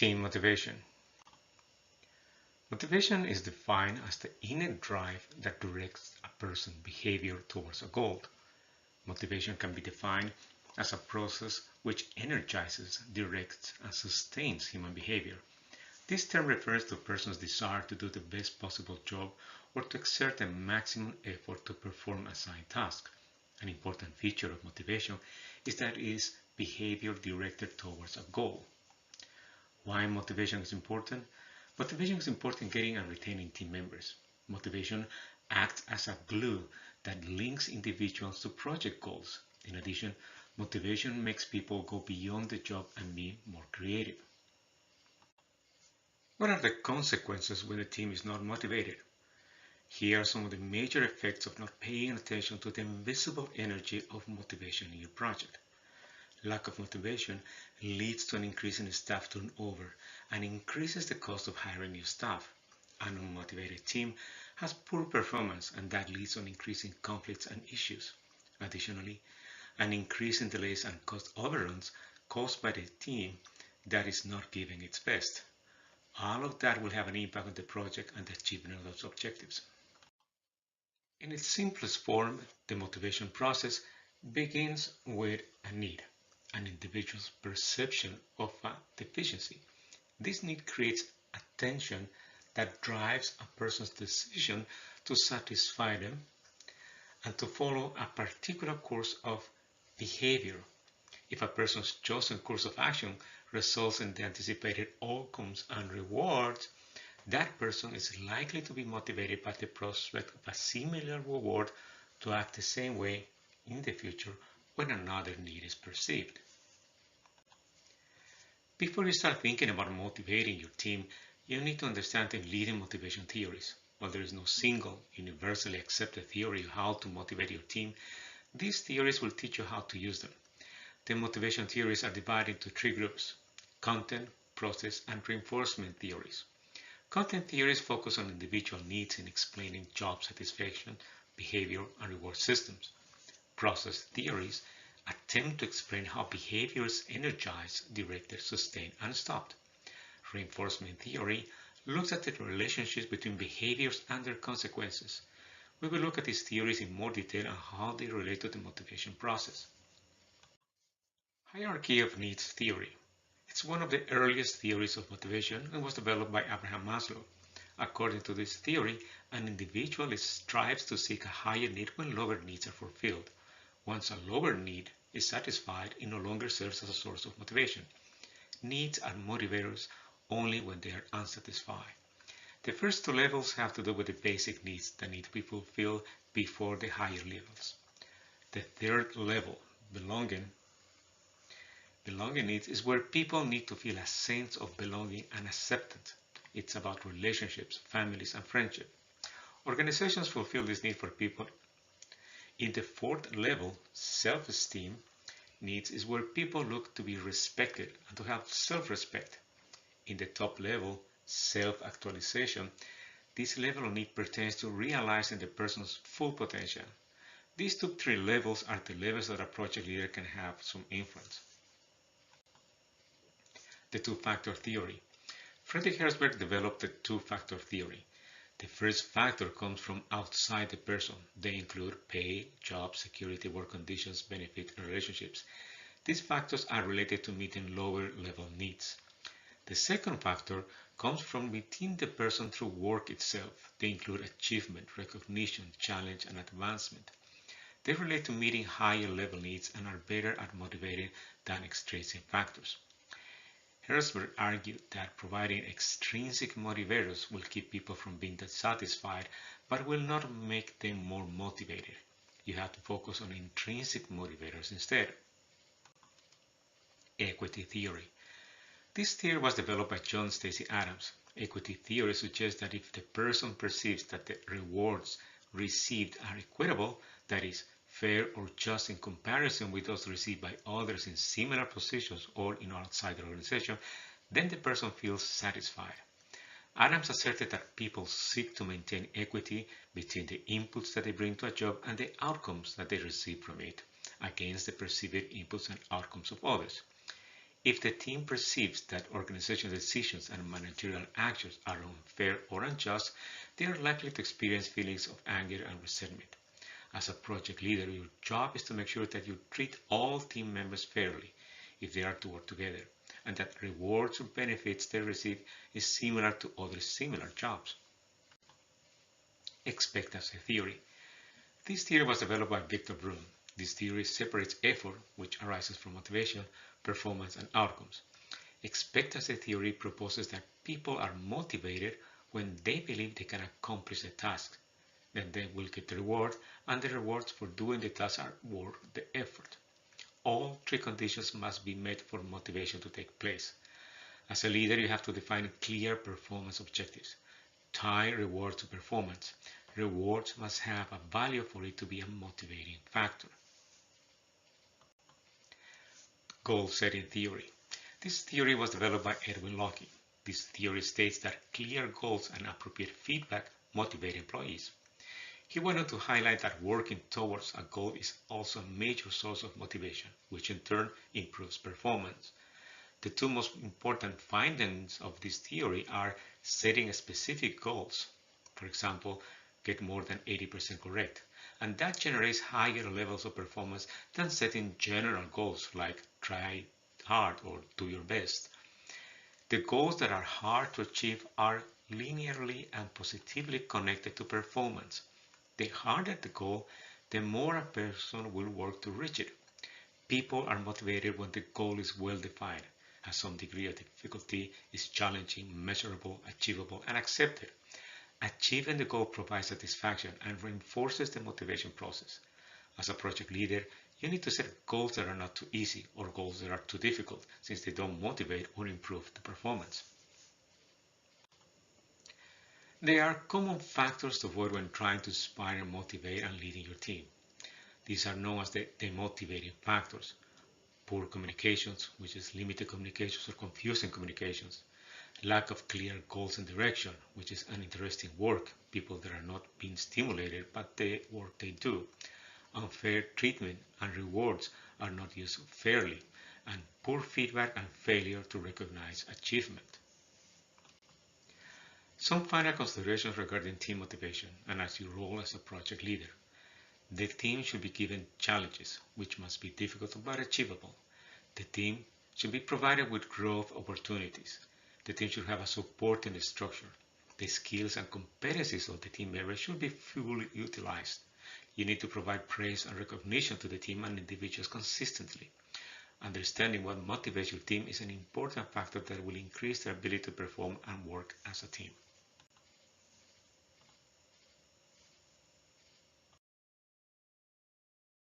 Team motivation. Motivation is defined as the inner drive that directs a person's behavior towards a goal. Motivation can be defined as a process which energizes, directs, and sustains human behavior. This term refers to a person's desire to do the best possible job or to exert the maximum effort to perform a assigned task. An important feature of motivation is that it is behavior directed towards a goal. Why motivation is important? Motivation is important in getting and retaining team members. Motivation acts as a glue that links individuals to project goals. In addition, motivation makes people go beyond the job and be more creative. What are the consequences when a team is not motivated? Here are some of the major effects of not paying attention to the invisible energy of motivation in your project. Lack of motivation leads to an increase in staff turnover and increases the cost of hiring new staff. An unmotivated team has poor performance, and that leads to an increase in conflicts and issues. Additionally, an increase in delays and cost overruns caused by the team that is not giving its best. All of that will have an impact on the project and the achievement of those objectives. In its simplest form, the motivation process begins with a need, an individual's perception of a deficiency. This need creates a tension that drives a person's decision to satisfy them and to follow a particular course of behavior. If a person's chosen course of action results in the anticipated outcomes and rewards, that person is likely to be motivated by the prospect of a similar reward to act the same way in the future when another need is perceived. Before you start thinking about motivating your team, you need to understand the leading motivation theories. While there is no single, universally accepted theory of how to motivate your team, these theories will teach you how to use them. The motivation theories are divided into three groups: content, process, and reinforcement theories. Content theories focus on individual needs in explaining job satisfaction, behavior, and reward systems. Process theories attempt to explain how behavior is energized, directed, sustained, and stopped. Reinforcement theory looks at the relationships between behaviors and their consequences. We will look at these theories in more detail and how they relate to the motivation process. Hierarchy of needs theory. It's one of the earliest theories of motivation and was developed by Abraham Maslow. According to this theory, an individual strives to seek a higher need when lower needs are fulfilled. Once a lower need is satisfied, it no longer serves as a source of motivation. Needs are motivators only when they are unsatisfied. The first two levels have to do with the basic needs that need to be fulfilled before the higher levels. The third level, belonging needs, is where people need to feel a sense of belonging and acceptance. It's about relationships, families, and friendship. Organizations fulfill this need for people. In the fourth level, self-esteem needs, is where people look to be respected and to have self-respect. In the top level, self-actualization, this level of need pertains to realizing the person's full potential. These three levels are the levels that a project leader can have some influence. The two-factor theory. Frederick Herzberg developed the two-factor theory. The first factor comes from outside the person. They include pay, job, security, work conditions, benefits, and relationships. These factors are related to meeting lower-level needs. The second factor comes from within the person through work itself. They include achievement, recognition, challenge, and advancement. They relate to meeting higher-level needs and are better at motivating than extrinsic factors. Herzberg argued that providing extrinsic motivators will keep people from being dissatisfied, but will not make them more motivated. You have to focus on intrinsic motivators instead. Equity theory. This theory was developed by John Stacey Adams. Equity theory suggests that if the person perceives that the rewards received are equitable, that is, fair or just in comparison with those received by others in similar positions or in outside the organization, then the person feels satisfied. Adams asserted that people seek to maintain equity between the inputs that they bring to a job and the outcomes that they receive from it, against the perceived inputs and outcomes of others. If the team perceives that organizational decisions and managerial actions are unfair or unjust, they are likely to experience feelings of anger and resentment. As a project leader, your job is to make sure that you treat all team members fairly if they are to work together, and that rewards or benefits they receive is similar to other similar jobs. Expectancy theory. This theory was developed by Victor Broom. This theory separates effort, which arises from motivation, performance, and outcomes. Expectancy theory proposes that people are motivated when they believe they can accomplish a task. Then they will get the reward, and the rewards for doing the task are worth the effort. All three conditions must be met for motivation to take place. As a leader, you have to define clear performance objectives. Tie reward to performance. Rewards must have a value for it to be a motivating factor. Goal setting theory. This theory was developed by Edwin Locke. This theory states that clear goals and appropriate feedback motivate employees. He went on to highlight that working towards a goal is also a major source of motivation, which in turn improves performance. The two most important findings of this theory are setting specific goals, for example, get more than 80% correct, and that generates higher levels of performance than setting general goals like try hard or do your best. The goals that are hard to achieve are linearly and positively connected to performance. The harder the goal, the more a person will work to reach it. People are motivated when the goal is well defined, has some degree of difficulty, is challenging, measurable, achievable, and accepted. Achieving the goal provides satisfaction and reinforces the motivation process. As a project leader, you need to set goals that are not too easy or goals that are too difficult, since they don't motivate or improve the performance. There are common factors to avoid when trying to inspire, motivate, and leading your team. These are known as the demotivating factors. Poor communications, which is limited communications or confusing communications. Lack of clear goals and direction, which is uninteresting work, people that are not being stimulated by the work they do. Unfair treatment and rewards are not used fairly, and poor feedback and failure to recognize achievement. Some final considerations regarding team motivation and as your role as a project leader. The team should be given challenges, which must be difficult but achievable. The team should be provided with growth opportunities. The team should have a supporting structure. The skills and competencies of the team members should be fully utilized. You need to provide praise and recognition to the team and individuals consistently. Understanding what motivates your team is an important factor that will increase their ability to perform and work as a team.